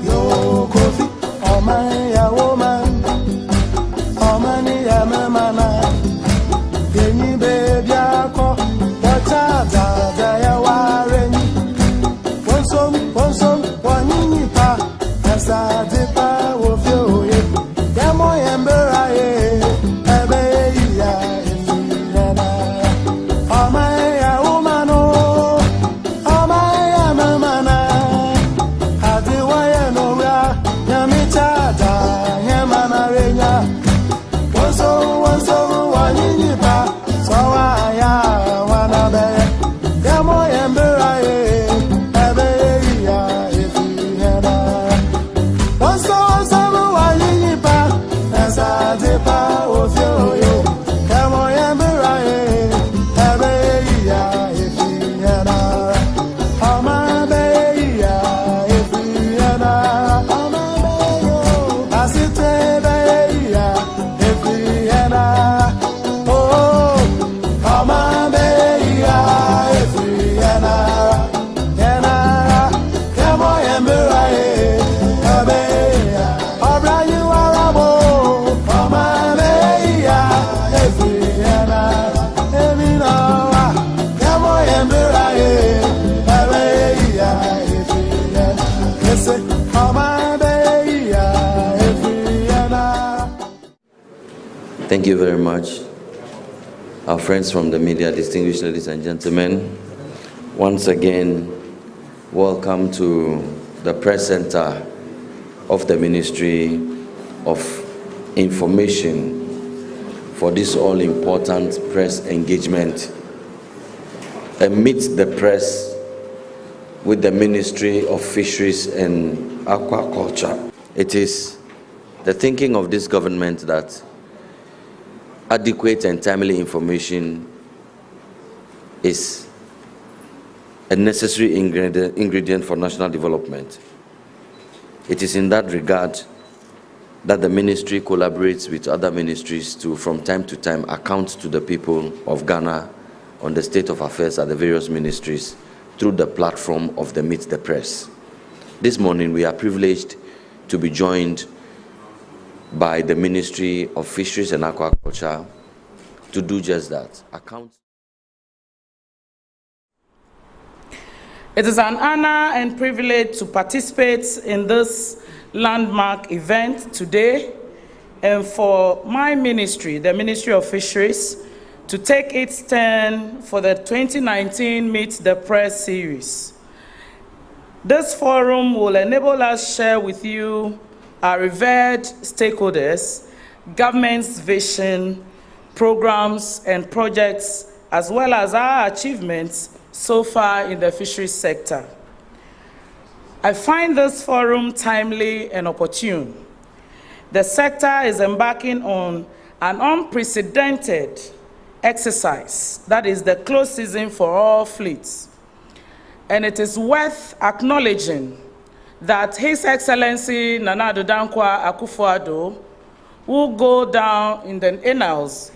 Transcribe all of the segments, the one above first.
Yo, Kofi, oh my, ya woman, oh many, ya mamma, Denny baby, what's up, ya warren, one song, one in pa, as I did pa, of you, Demo ember, oh my, ya woman, oh my, ya mamma. Thank you very much, our friends from the media, distinguished ladies and gentlemen. Once again, welcome to the press center of the Ministry of Information for this all-important press engagement amidst the press with the Ministry of Fisheries and Aquaculture. It is the thinking of this government that adequate and timely information is a necessary ingredient for national development. It is in that regard that the ministry collaborates with other ministries to, from time to time, account to the people of Ghana on the state of affairs at the various ministries through the platform of the Meet the Press. This morning, we are privileged to be joined by the Ministry of Fisheries and Aquaculture to do just that. It is an honor and privilege to participate in this landmark event today, and for my ministry, the Ministry of Fisheries, to take its turn for the 2019 Meet the Press series. This forum will enable us share with you, our revered stakeholders, government's vision, programs and projects, as well as our achievements so far in the fisheries sector. I find this forum timely and opportune. The sector is embarking on an unprecedented exercise, that is the close season for all fleets. And it is worth acknowledging that His Excellency Nana Addo Dankwa Akufo-Addo will go down in the annals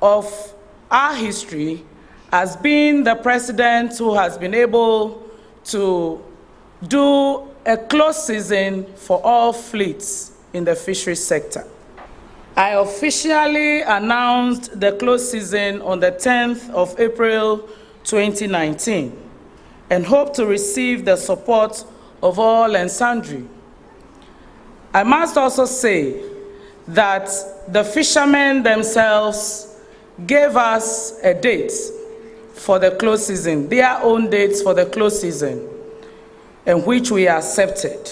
of our history as being the president who has been able to do a close season for all fleets in the fisheries sector. I officially announced the close season on the 10th of April 2019 and hope to receive the support of all and sundry. I must also say that the fishermen themselves gave us a date for the close season, their own dates for the close season, and which we accepted.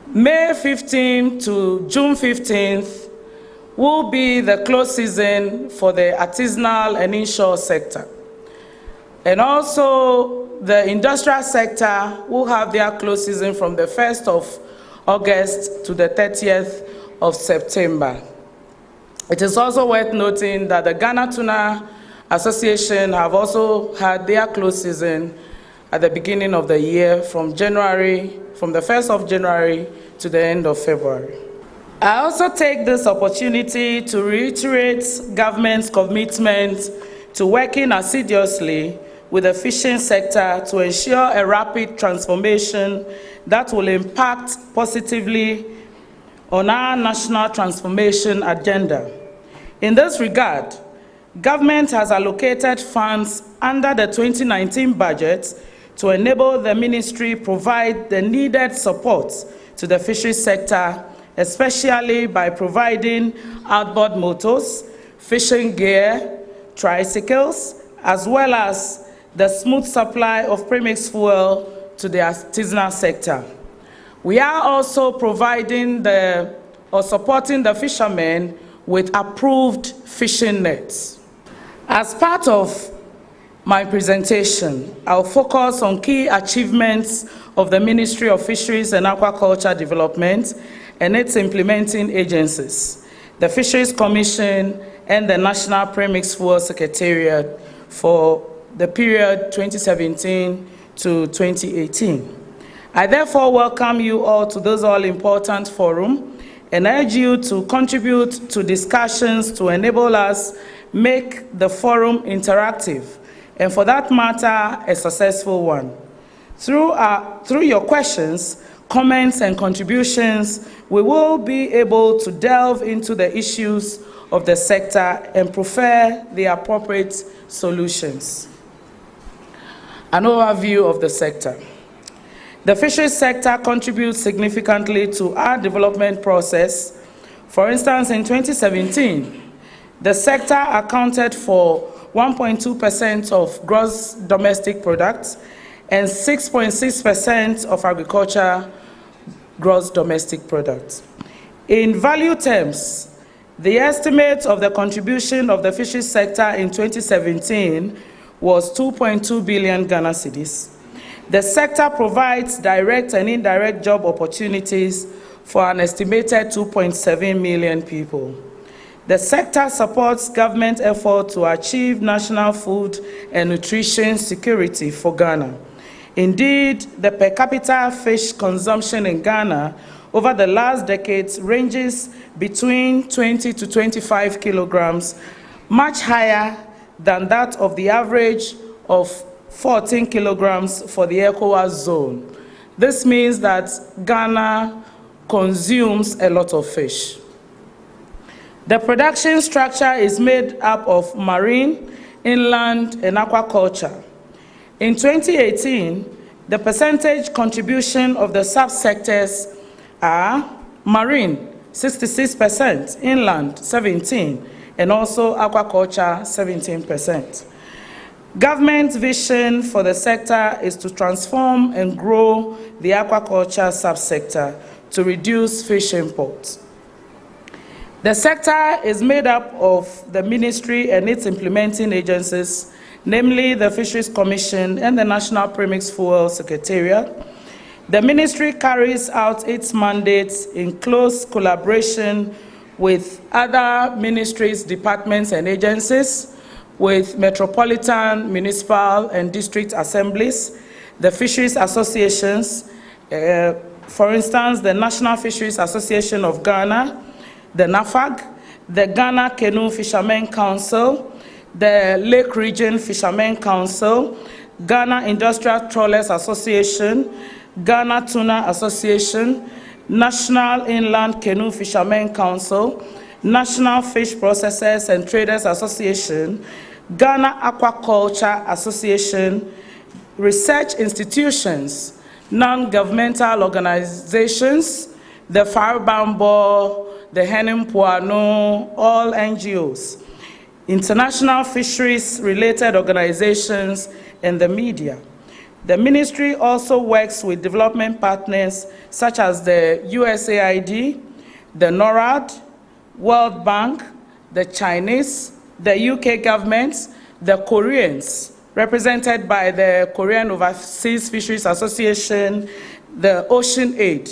May 15th to June 15th will be the close season for the artisanal and inshore sector. And also the industrial sector will have their close season from the 1st of August to the 30th of September. It is also worth noting that the Ghana Tuna Association have also had their close season at the beginning of the year from the 1st of January to the end of February. I also take this opportunity to reiterate government's commitment to working assiduously with the fishing sector to ensure a rapid transformation that will impact positively on our national transformation agenda. In this regard, government has allocated funds under the 2019 budget to enable the ministry provide the needed support to the fisheries sector, especially by providing outboard motors, fishing gear, tricycles, as well as the smooth supply of premix fuel to the artisanal sector. We are also providing supporting the fishermen with approved fishing nets. As part of my presentation, I'll focus on key achievements of the Ministry of Fisheries and Aquaculture Development and its implementing agencies, the Fisheries Commission and the National Premix Fuel Secretariat for the period 2017 to 2018. I therefore welcome you all to this all-important forum and urge you to contribute to discussions to enable us make the forum interactive and, for that matter, a successful one. Through your questions, comments, and contributions, we will be able to delve into the issues of the sector and prefer the appropriate solutions. An overview of the sector. The fisheries sector contributes significantly to our development process. For instance, in 2017, the sector accounted for 1.2% of gross domestic product and 6.6% of agriculture gross domestic product. In value terms, the estimate of the contribution of the fisheries sector in 2017 was 2.2 billion Ghana cedis. The sector provides direct and indirect job opportunities for an estimated 2.7 million people. The sector supports government efforts to achieve national food and nutrition security for Ghana. Indeed, the per capita fish consumption in Ghana over the last decades ranges between 20 to 25 kilograms, much higher than that of the average of 14 kilograms for the ECOWAS zone. This means that Ghana consumes a lot of fish. The production structure is made up of marine, inland, and aquaculture. In 2018, the percentage contribution of the subsectors are marine, 66%, inland, 17%, and also aquaculture, 17%. Government's vision for the sector is to transform and grow the aquaculture subsector to reduce fish imports. The sector is made up of the ministry and its implementing agencies, namely the Fisheries Commission and the National Premix Fuel Secretariat. The ministry carries out its mandates in close collaboration with other ministries, departments, and agencies, with metropolitan, municipal, and district assemblies, the fisheries associations, for instance, the National Fisheries Association of Ghana, the NAFAG, the Ghana Canoe Fishermen Council, the Lake Region Fishermen Council, Ghana Industrial Trawlers Association, Ghana Tuna Association, National Inland Canoe Fishermen Council, National Fish Processors and Traders Association, Ghana Aquaculture Association, research institutions, non-governmental organizations, the Faribambo, the Henim Puano, all NGOs, international fisheries-related organizations, and the media. The ministry also works with development partners such as the USAID, the NORAD, World Bank, the Chinese, the UK government, the Koreans, represented by the Korean Overseas Fisheries Association, the Ocean Aid,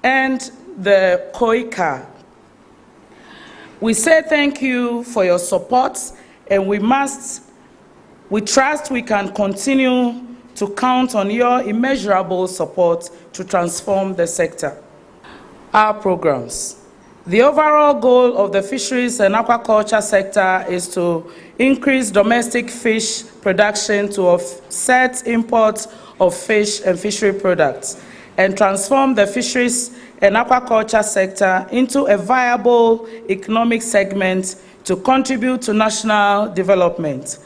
and the KOICA. We say thank you for your support, and we trust we can continue to count on your immeasurable support to transform the sector. Our programs. The overall goal of the fisheries and aquaculture sector is to increase domestic fish production to offset imports of fish and fishery products and transform the fisheries and aquaculture sector into a viable economic segment to contribute to national development.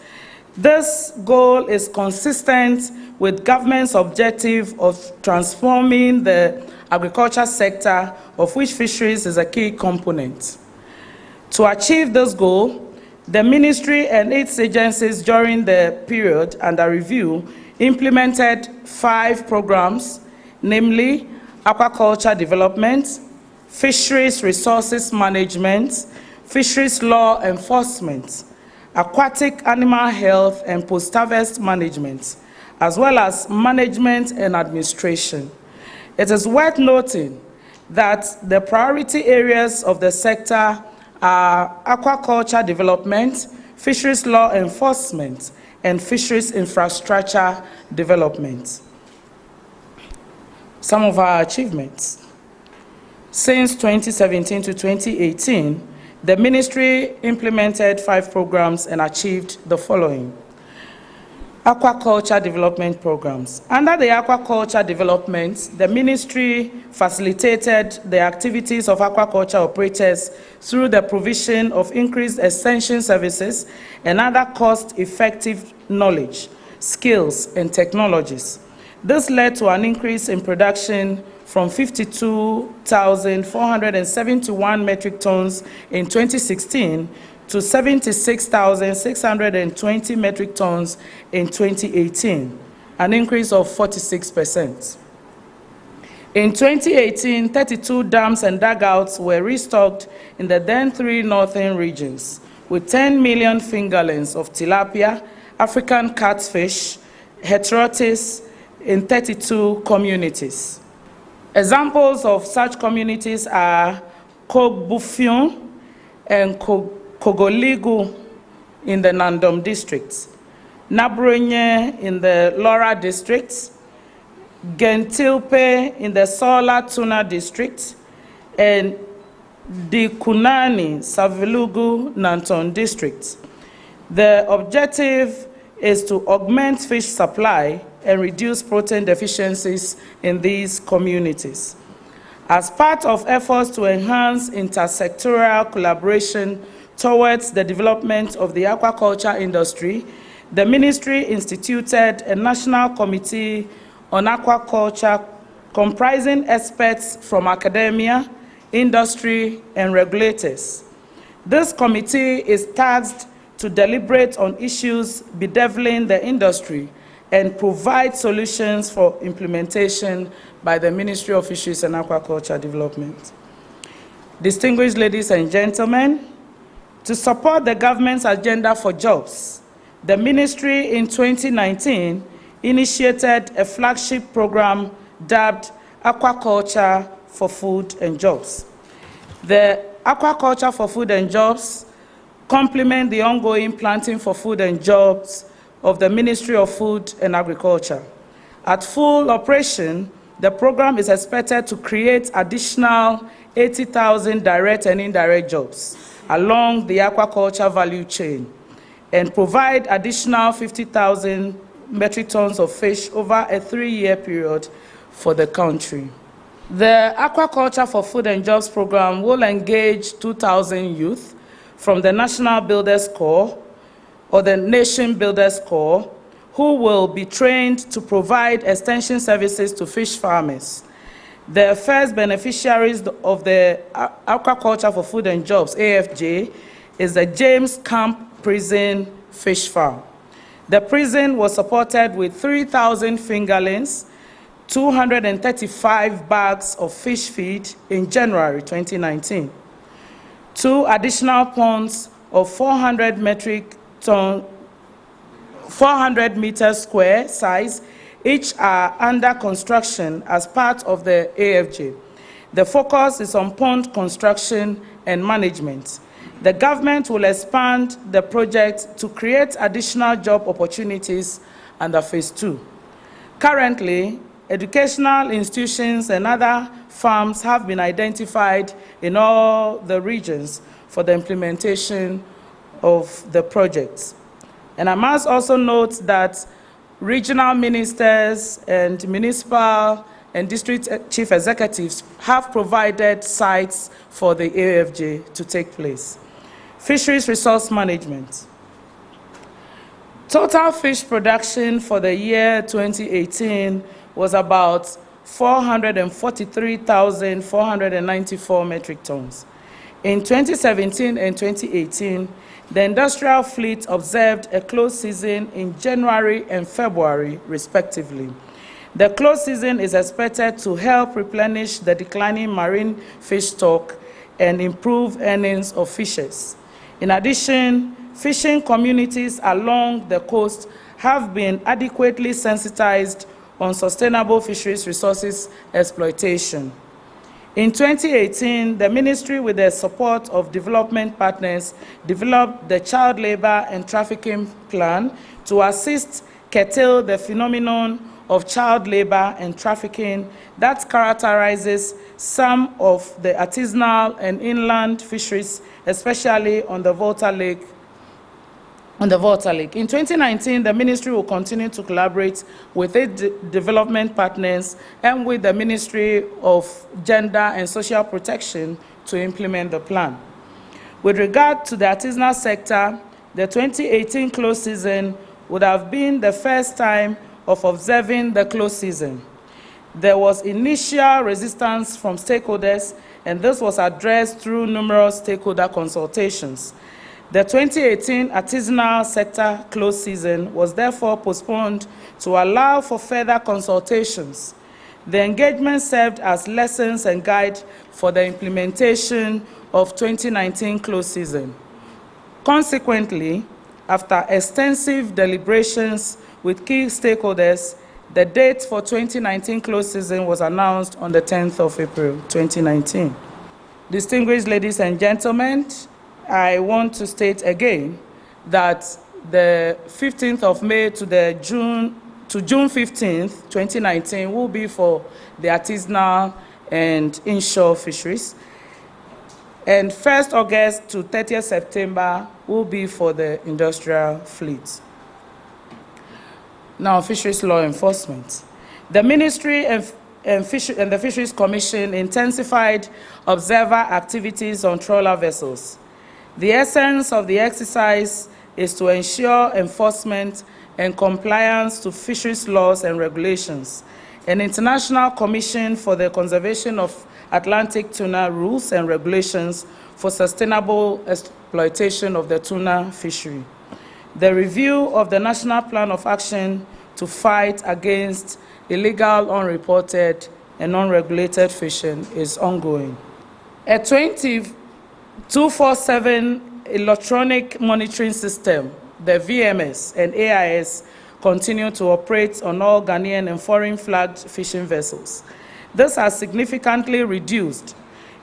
This goal is consistent with government's objective of transforming the agriculture sector, of which fisheries is a key component. To achieve this goal, the ministry and its agencies during the period under review implemented 5 programs, namely aquaculture development, fisheries resources management, fisheries law enforcement, aquatic animal health and post-harvest management, as well as management and administration. It is worth noting that the priority areas of the sector are aquaculture development, fisheries law enforcement, and fisheries infrastructure development. Some of our achievements. Since 2017 to 2018, the ministry implemented 5 programs and achieved the following. Aquaculture development programs. Under the aquaculture development, the ministry facilitated the activities of aquaculture operators through the provision of increased extension services and other cost-effective knowledge, skills, and technologies. This led to an increase in production from 52,471 metric tons in 2016 to 76,620 metric tons in 2018, an increase of 46%. In 2018, 32 dams and dugouts were restocked in the then 3 northern regions, with 10 million fingerlings of tilapia, African catfish, heterotis in 32 communities. Examples of such communities are Kogbufion and Kogoligu in the Nandom district, Nabronye in the Lora district, Gentilpe in the Sola Tuna district, and Dikunani Savilugu Nanton district. The objective is to augment fish supply and reduce protein deficiencies in these communities. As part of efforts to enhance intersectoral collaboration towards the development of the aquaculture industry, the ministry instituted a national committee on aquaculture comprising experts from academia, industry, and regulators. This committee is tasked to deliberate on issues bedeviling the industry and provide solutions for implementation by the Ministry of Fisheries and Aquaculture Development. Distinguished ladies and gentlemen, to support the government's agenda for jobs, the ministry in 2019 initiated a flagship program dubbed Aquaculture for Food and Jobs. The Aquaculture for Food and Jobs complement the ongoing Planting for Food and Jobs of the Ministry of Food and Agriculture. At full operation, the program is expected to create additional 80,000 direct and indirect jobs along the aquaculture value chain and provide additional 50,000 metric tons of fish over a 3-year period for the country. The Aquaculture for Food and Jobs program will engage 2,000 youth from the National Builders Corps or the Nation Builders Corps, who will be trained to provide extension services to fish farmers. The first beneficiaries of the Aquaculture for Food and Jobs, AFJ, is the James Camp Prison Fish Farm. The prison was supported with 3,000 fingerlings, 235 bags of fish feed in January 2019. 2 additional ponds of 400 meters square size, each are under construction as part of the AFJ. The focus is on pond construction and management. The government will expand the project to create additional job opportunities under phase 2. Currently, educational institutions and other farms have been identified in all the regions for the implementation of the projects. And I must also note that regional ministers and municipal and district chief executives have provided sites for the AFJ to take place. Fisheries resource management. Total fish production for the year 2018 was about 443,494 metric tons. In 2017 and 2018, the industrial fleet observed a close season in January and February, respectively. The close season is expected to help replenish the declining marine fish stock and improve earnings of fishers. In addition, fishing communities along the coast have been adequately sensitized on sustainable fisheries resources exploitation. In 2018, the ministry, with the support of development partners, developed the Child Labor and Trafficking Plan to assist curtail the phenomenon of child labor and trafficking that characterizes some of the artisanal and inland fisheries, especially on the Volta Lake. In 2019, the ministry will continue to collaborate with its development partners and with the Ministry of Gender and Social Protection to implement the plan. With regard to the artisanal sector, the 2018 close season would have been the first time of observing the close season. There was initial resistance from stakeholders, and this was addressed through numerous stakeholder consultations. The 2018 artisanal sector close season was therefore postponed to allow for further consultations. The engagement served as lessons and guide for the implementation of 2019 close season. Consequently, after extensive deliberations with key stakeholders, the date for 2019 close season was announced on the 10th of April, 2019. Distinguished ladies and gentlemen, I want to state again that the 15th of May to June 15th, 2019 will be for the artisanal and inshore fisheries. And 1st August to 30th September will be for the industrial fleet. Now, fisheries law enforcement. The Ministry and the Fisheries Commission intensified observer activities on trawler vessels. The essence of the exercise is to ensure enforcement and compliance to fisheries laws and regulations. An International Commission for the Conservation of Atlantic Tuna Rules and Regulations for Sustainable Exploitation of the Tuna Fishery. The review of the National Plan of Action to fight against illegal, unreported, and unregulated fishing is ongoing. A 24/7 electronic monitoring system, the VMS and AIS, continue to operate on all Ghanaian and foreign flagged fishing vessels. This has significantly reduced,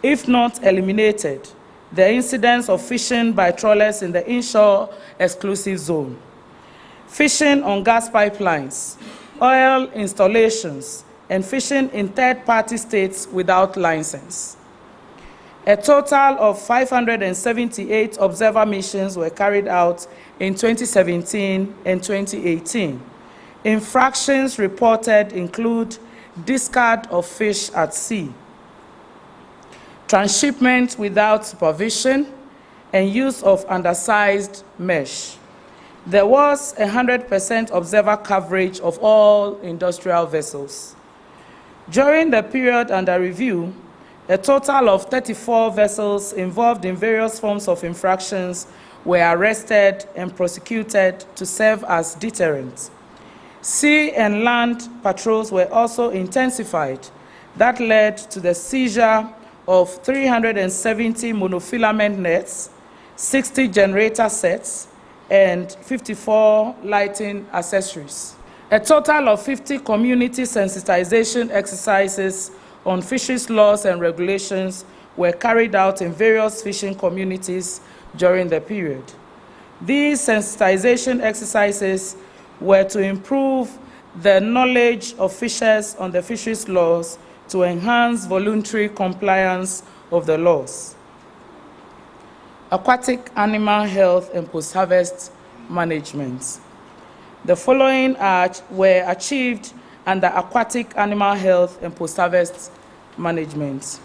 if not eliminated, the incidence of fishing by trawlers in the inshore exclusive zone. Fishing on gas pipelines, oil installations, and fishing in third-party states without license. A total of 578 observer missions were carried out in 2017 and 2018. Infractions reported include discard of fish at sea, transshipment without supervision, and use of undersized mesh. There was 100% observer coverage of all industrial vessels. During the period under review, a total of 34 vessels involved in various forms of infractions were arrested and prosecuted to serve as deterrent. Sea and land patrols were also intensified. That led to the seizure of 370 monofilament nets, 60 generator sets, and 54 lighting accessories. A total of 50 community sensitization exercises on fisheries laws and regulations were carried out in various fishing communities during the period. These sensitization exercises were to improve the knowledge of fishers on the fisheries laws to enhance voluntary compliance of the laws. Aquatic animal health and post-harvest management. The following were achieved under aquatic animal health and post-harvest management.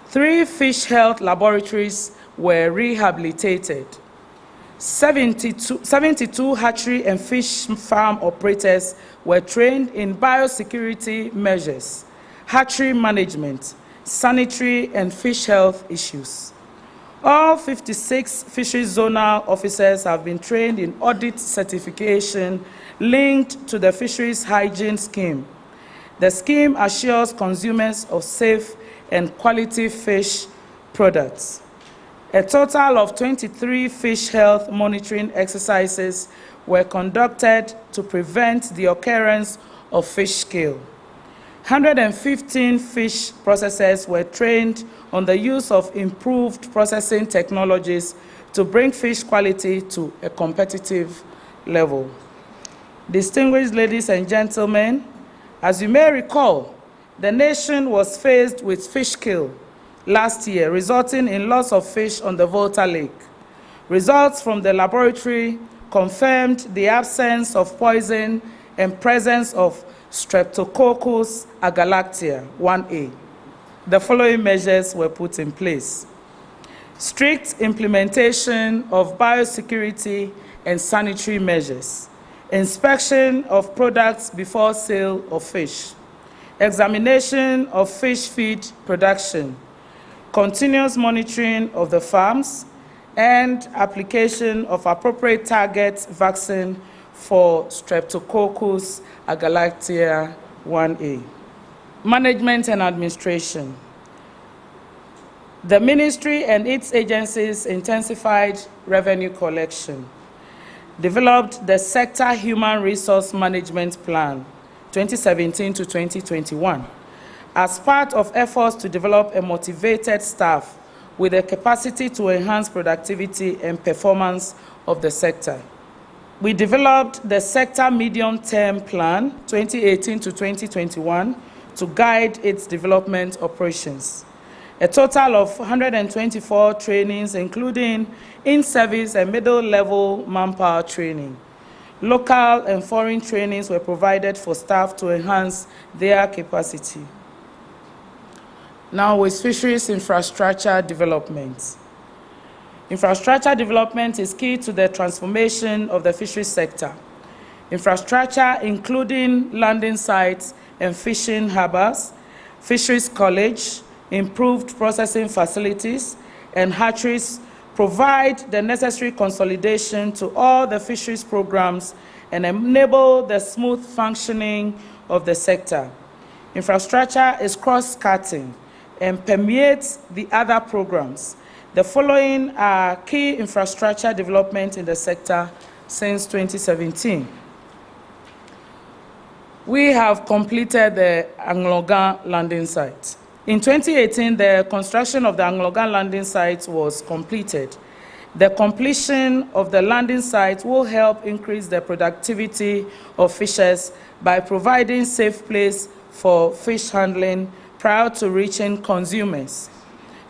3 fish health laboratories were rehabilitated. 72 hatchery and fish farm operators were trained in biosecurity measures, hatchery management, sanitary and fish health issues. All 56 fisheries zonal officers have been trained in audit certification linked to the fisheries hygiene scheme. The scheme assures consumers of safe and quality fish products. A total of 23 fish health monitoring exercises were conducted to prevent the occurrence of fish kill. 115 fish processors were trained on the use of improved processing technologies to bring fish quality to a competitive level. Distinguished ladies and gentlemen, as you may recall, the nation was faced with fish kill last year, resulting in loss of fish on the Volta Lake. Results from the laboratory confirmed the absence of poison and presence of Streptococcus agalactiae 1A. The following measures were put in place. Strict implementation of biosecurity and sanitary measures. Inspection of products before sale of fish. Examination of fish feed production. Continuous monitoring of the farms, and application of appropriate target vaccine for Streptococcus agalactiae 1A. Management and administration. The ministry and its agencies intensified revenue collection, developed the Sector Human Resource Management Plan 2017 to 2021 as part of efforts to develop a motivated staff with a capacity to enhance productivity and performance of the sector. We developed the Sector Medium-Term Plan 2018 to 2021 to guide its development operations. A total of 124 trainings, including in-service and middle-level manpower training. Local and foreign trainings were provided for staff to enhance their capacity. Now with fisheries infrastructure development. Infrastructure development is key to the transformation of the fisheries sector. Infrastructure, including landing sites and fishing harbors, fisheries college, improved processing facilities, and hatcheries, provide the necessary consolidation to all the fisheries programs and enable the smooth functioning of the sector. Infrastructure is cross-cutting and permeates the other programs. The following are key infrastructure development in the sector since 2017. We have completed the Anglogan landing site. In 2018, the construction of the Anglogan landing site was completed. The completion of the landing site will help increase the productivity of fishers by providing safe place for fish handling prior to reaching consumers.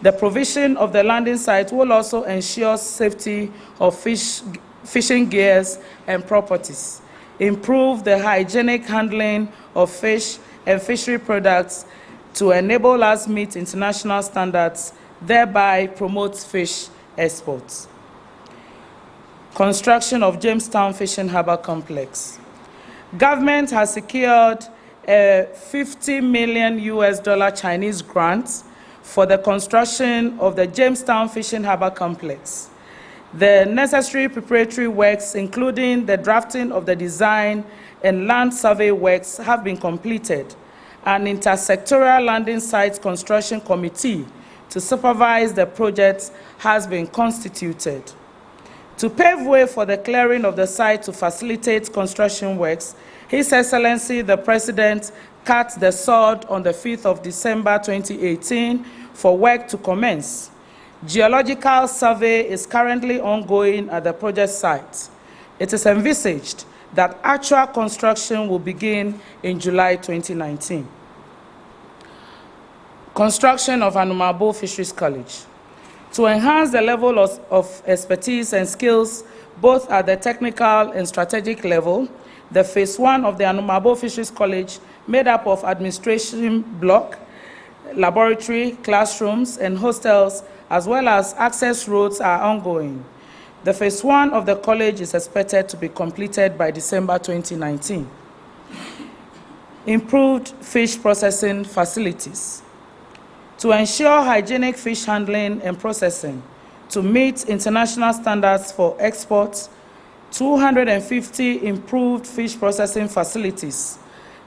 The provision of the landing site will also ensure safety of fishing gears and properties, improve the hygienic handling of fish and fishery products to enable us meet international standards, thereby promote fish exports. Construction of Jamestown Fishing Harbour Complex. Government has secured a $50 million Chinese grant for the construction of the Jamestown Fishing Harbour Complex. The necessary preparatory works, including the drafting of the design and land survey works, have been completed. An intersectoral landing site construction committee to supervise the project has been constituted. To pave way for the clearing of the site to facilitate construction works, His Excellency the President cut the sod on the 5th of December 2018 for work to commence. Geological survey is currently ongoing at the project site. It is envisaged that actual construction will begin in July 2019. Construction of Anumabo Fisheries College. To enhance the level of expertise and skills, both at the technical and strategic level, the Phase 1 of the Anumabo Fisheries College, made up of administration block, laboratory, classrooms, and hostels, as well as access roads, are ongoing. The Phase 1 of the college is expected to be completed by December 2019. Improved fish processing facilities. To ensure hygienic fish handling and processing, to meet international standards for exports, 250 improved fish processing facilities,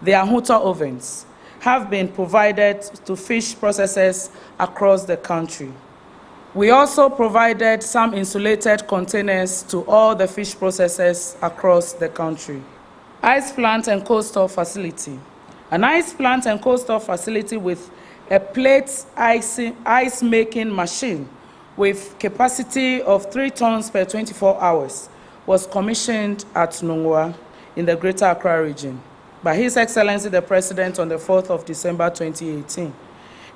the Ahuta ovens, have been provided to fish processors across the country. We also provided some insulated containers to all the fish processors across the country. Ice plant and cold store facility. An ice plant and cold store facility with a plate ice making machine with capacity of 3 tons per 24 hours was commissioned at Nungwa in the Greater Accra region by His Excellency the President on the 4th of December 2018.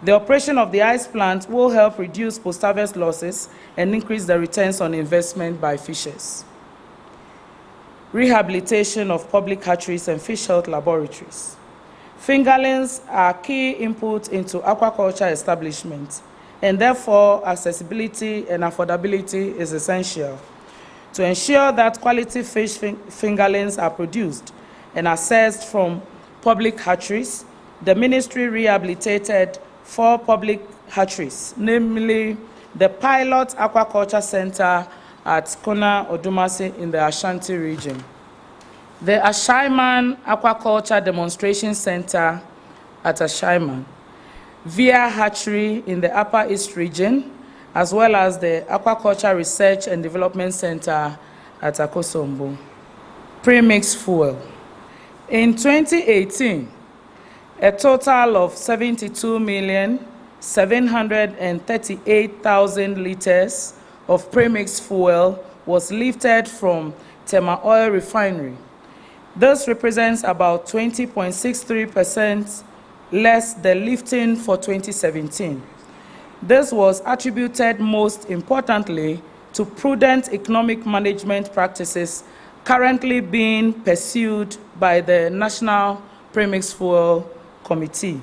The operation of the ice plant will help reduce post-harvest losses and increase the returns on investment by fishers. Rehabilitation of public hatcheries and fish health laboratories. Fingerlings are key input into aquaculture establishment, and therefore accessibility and affordability is essential. To ensure that quality fish fingerlings are produced and accessed from public hatcheries, the ministry rehabilitated 4 public hatcheries, namely the Pilot Aquaculture Center at Kona Odumasi in the Ashanti region, the Ashaiman Aquaculture Demonstration Center at Ashaiman, Via Hatchery in the Upper East region, as well as the Aquaculture Research and Development Center at Akosombo. Premixed fuel. In 2018, a total of 72,738,000 liters of premixed fuel was lifted from Tema Oil Refinery. This represents about 20.63% less than lifting for 2017. This was attributed most importantly to prudent economic management practices currently being pursued by the National Premixed Fuel Committee.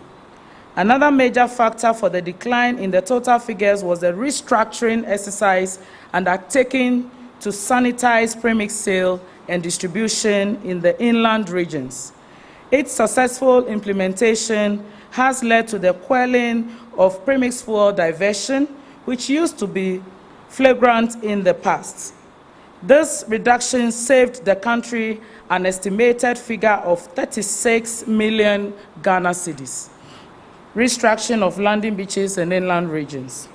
Another major factor for the decline in the total figures was the restructuring exercise undertaken to sanitize premix sale and distribution in the inland regions. Its successful implementation has led to the quelling of premix fuel diversion, which used to be flagrant in the past. This reduction saved the country an estimated figure of 36 million Ghana cedis. Restructuring of landing beaches and inland regions.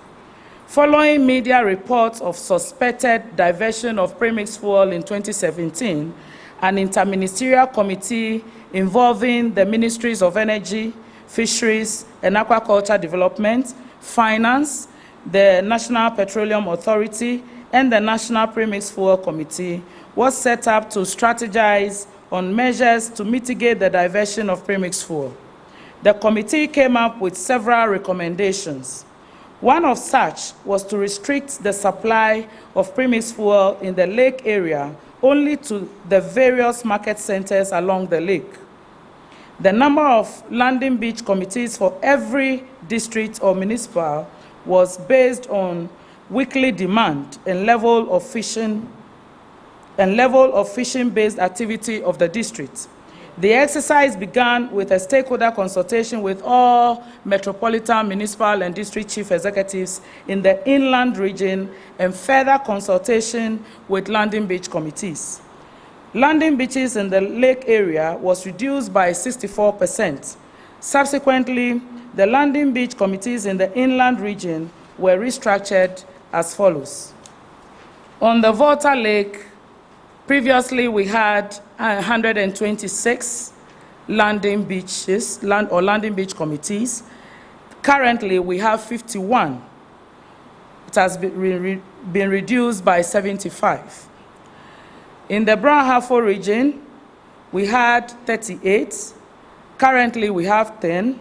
Following media reports of suspected diversion of premix fuel in 2017, an interministerial committee involving the Ministries of Energy, Fisheries and Aquaculture Development, Finance, the National Petroleum Authority, and the National Premixed Fuel Committee was set up to strategize on measures to mitigate the diversion of premixed fuel. The committee came up with several recommendations. One of such was to restrict the supply of premixed fuel in the lake area only to the various market centers along the lake. The number of landing beach committees for every district or municipal was based on weekly demand and level of fishing-based activity of the district. The exercise began with a stakeholder consultation with all metropolitan, municipal, and district chief executives in the inland region and further consultation with landing beach committees. Landing beaches in the lake area was reduced by 64%. Subsequently, the landing beach committees in the inland region were restructured as follows. On the Volta Lake, previously we had 126 landing beaches, landing beach committees. Currently, we have 51. It has been reduced by 75. In the Brown Hafo region, we had 38. Currently, we have 10,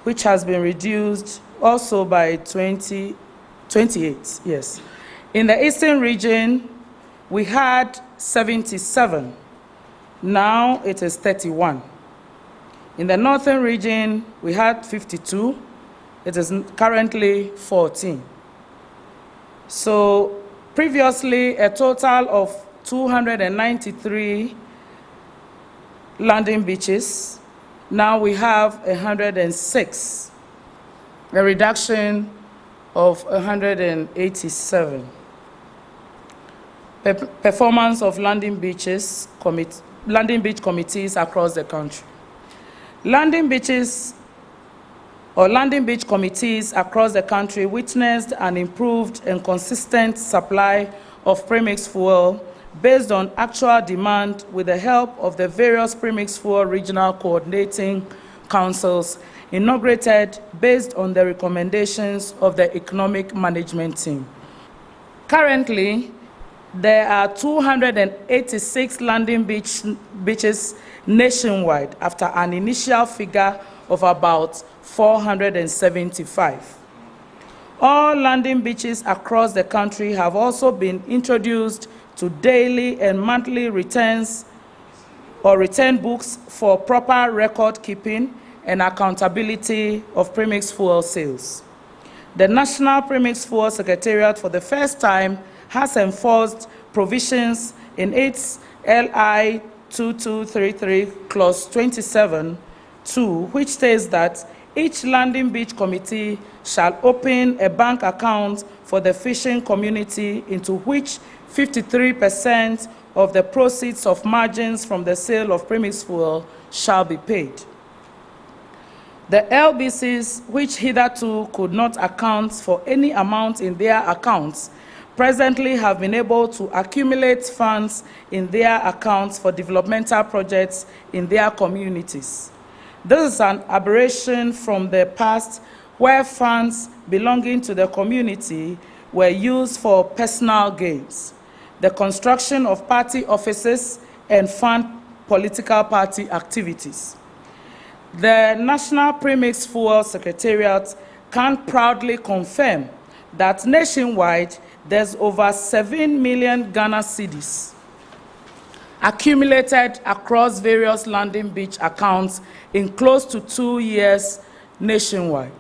which has been reduced also by 28, yes. In the eastern region, we had 77. Now it is 31. In the northern region, we had 52. It is currently 14. So previously, a total of 293 landing beaches. Now we have 106, a reduction of 187. Performance of landing beach committees across the country. Landing beach committees across the country witnessed an improved and consistent supply of premix fuel based on actual demand with the help of the various premix fuel regional coordinating councils inaugurated based on the recommendations of the economic management team. Currently, there are 286 landing beaches nationwide after an initial figure of about 475. All landing beaches across the country have also been introduced to daily and monthly returns or return books for proper record keeping and accountability of premix fuel sales. The National Premix Fuel Secretariat for the first time has enforced provisions in its LI 2233 clause 27(2), which states that each landing beach committee shall open a bank account for the fishing community into which 53% of the proceeds of margins from the sale of premix fuel shall be paid. The LBCs, which hitherto could not account for any amount in their accounts, presently have been able to accumulate funds in their accounts for developmental projects in their communities. This is an aberration from the past where funds belonging to the community were used for personal gains, the construction of party offices, and fund political party activities. The National Premix Fuel Secretariat can proudly confirm that nationwide there's over 7 million Ghana cedis accumulated across various landing beach accounts in close to 2 years nationwide.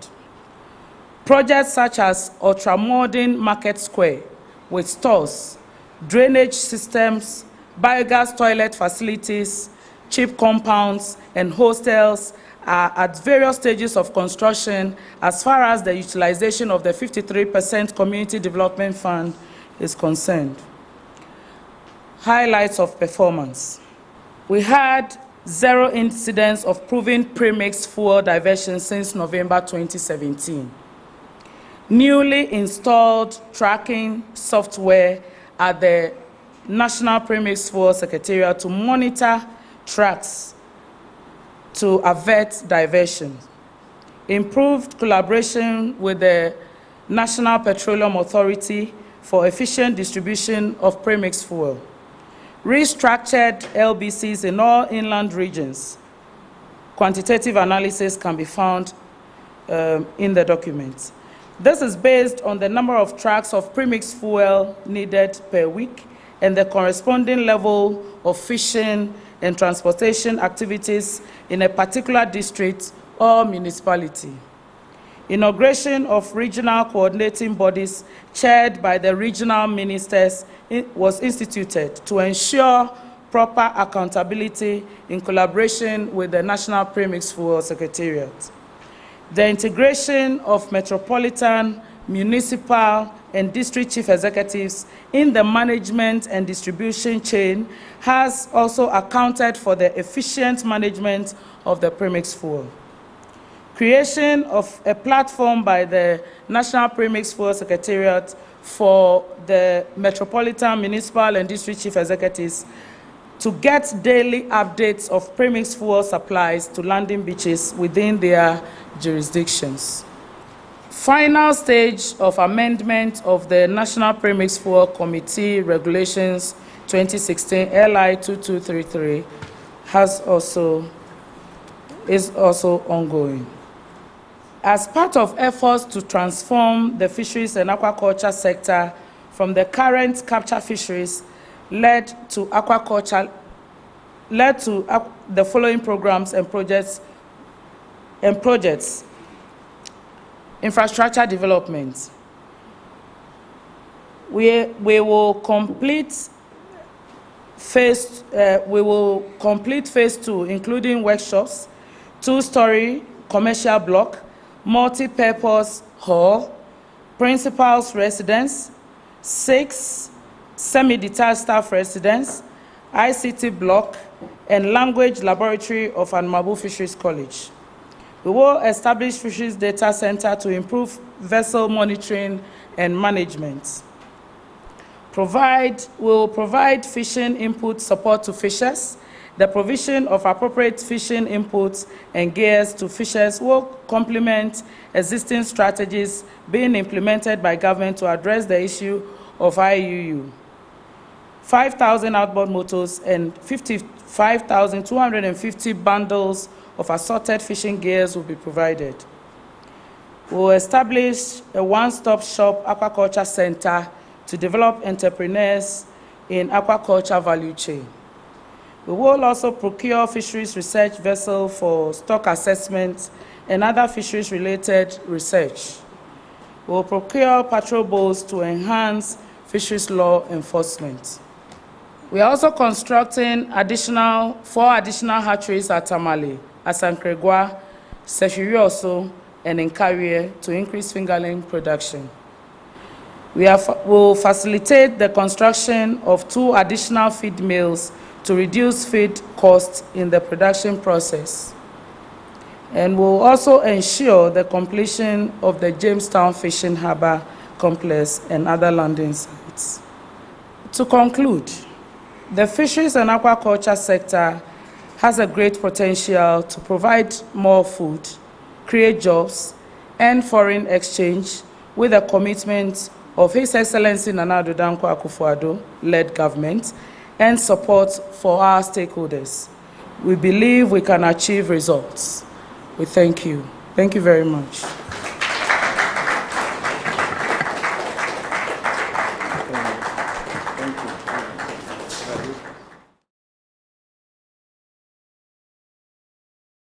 Projects such as ultramodern market square with stores, drainage systems, biogas toilet facilities, cheap compounds, and hostels are at various stages of construction as far as the utilization of the 53% Community Development Fund is concerned. Highlights of performance. We had 0 incidents of proven premix fuel diversion since November 2017. Newly installed tracking software at the National Premix Fuel Secretariat to monitor tracks to avert diversion. Improved collaboration with the National Petroleum Authority for efficient distribution of premix fuel. Restructured LBCs in all inland regions. Quantitative analysis can be found in the document. This is based on the number of trucks of premix fuel needed per week and the corresponding level of fishing and transportation activities in a particular district or municipality. Inauguration of regional coordinating bodies chaired by the regional ministers was instituted to ensure proper accountability in collaboration with the National Premix Fuel Secretariat. The integration of metropolitan, municipal, and district chief executives in the management and distribution chain has also accounted for the efficient management of the premix fuel. Creation of a platform by the National Premix Fuel Secretariat for the metropolitan, municipal, and district chief executives to get daily updates of premix fuel supplies to landing beaches within their jurisdictions. Final stage of amendment of the National Premix Fuel Committee Regulations 2016 LI 2233 is also ongoing. As part of efforts to transform the fisheries and aquaculture sector from the current capture fisheries led to the following programs and projects. Infrastructure development. We will complete phase 2, including workshops, 2-story commercial block, multi-purpose hall, principal's residence, 6 semi-detached staff residence, ICT block, and language laboratory of Anmabu Fisheries College. We will establish Fisheries Data Center to improve vessel monitoring and management. We will provide fishing input support to fishers. The provision of appropriate fishing inputs and gears to fishers will complement existing strategies being implemented by government to address the issue of IUU. 5,000 outboard motors and 55,250 bundles of assorted fishing gears will be provided. We will establish a one-stop shop aquaculture center to develop entrepreneurs in aquaculture value chain. We will also procure fisheries research vessels for stock assessment and other fisheries-related research. We will procure patrol boats to enhance fisheries law enforcement. We are also constructing 4 additional hatcheries at Tamale, Asankregwa, Seshirioso, and Nkawie to increase fingerling production. We will facilitate the construction of 2 additional feed mills to reduce feed costs in the production process. And we'll also ensure the completion of the Jamestown Fishing Harbour Complex and other landing sites. To conclude, the fisheries and aquaculture sector has a great potential to provide more food, create jobs, and foreign exchange with a commitment of His Excellency Nana Addo Dankwa Akufo-Addo-led government and support for our stakeholders. We believe we can achieve results. We thank you. Thank you very much.